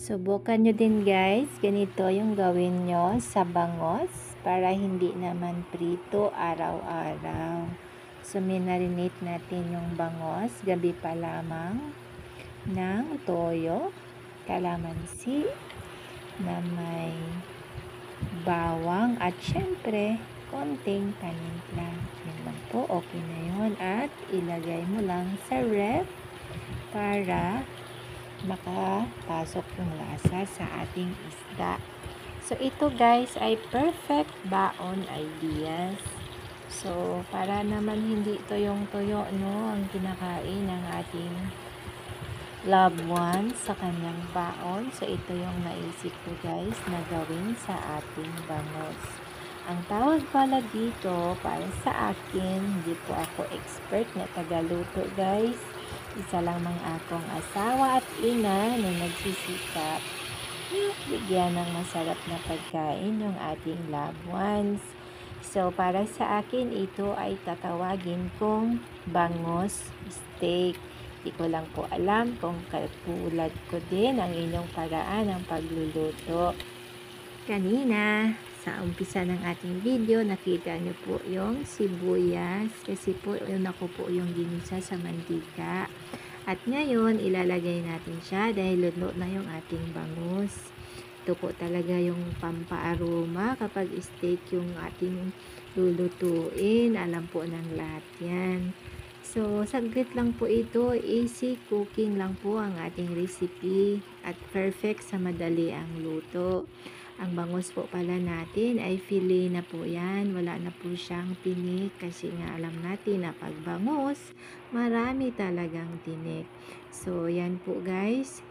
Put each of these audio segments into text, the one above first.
Subukan nyo din guys, ganito yung gawin nyo sa bangos para hindi naman prito araw-araw. So minarinate natin yung bangos gabi pa lamang ng toyo, kalamansi na may bawang at syempre konting paninla. Yan lang po, okay na yun. At ilagay mo lang sa ref para makapasok yung lasa sa ating isda. So ito guys ay perfect baon ideas. So para naman hindi ito yung tuyo no ang kinakain ng ating loved ones sa kanyang baon. So ito yung naisip ko guys na gawin sa ating bangos. Ang tawag pala dito para sa akin, hindi po ako expert na tagaluto guys. Isa lang mang akong asawa at ina na nagsisikap na bigyan ng masarap na pagkain yung ating loved ones. So, para sa akin, ito ay tatawagin kong bangos steak. Hindi ko lang po alam kung katulad ko din ang inyong paraan ng pagluluto. Kanina, sa umpisa ng ating video, nakita nyo po yung sibuyas. Kasi po, yun ako po yung ginisa sa mantika. At ngayon, ilalagay natin siya dahil luto na yung ating bangus. Ito po talaga yung pampaaroma kapag steak yung ating lulutuin. Alam po ng lahat yan. So, saglit lang po ito. Easy cooking lang po ang ating recipe at perfect sa madali ang luto. Ang bangus po pala natin ay filet na po yan. Wala na po siyang tinik kasi nga alam natin na pag bangus, marami talagang tinik. So, yan po guys.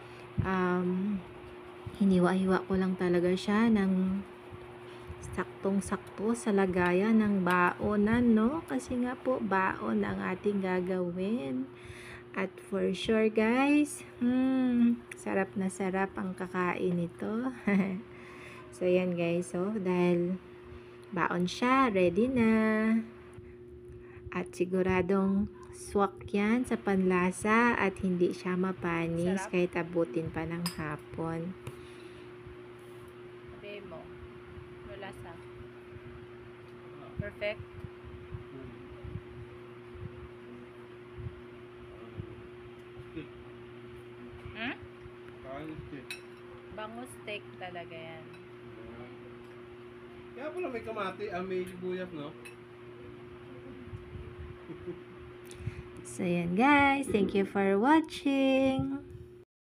Hiniwa-hiwa ko lang talaga siya ng saktong-sakto sa lagayan ng baonan, no? Kasi nga po, baon ang ating gagawin. At for sure guys, sarap na sarap ang kakain nito. So, yan guys. So, dahil baon siya, ready na. At siguradong swak yan sa panlasa at hindi siya mapanis kahit abutin pa ng hapon. Sabi mo, lasa. Perfect. Bangus steak talaga yan. Kaya pala may kamati, may sibuyas, no? So, yan guys. Thank you for watching.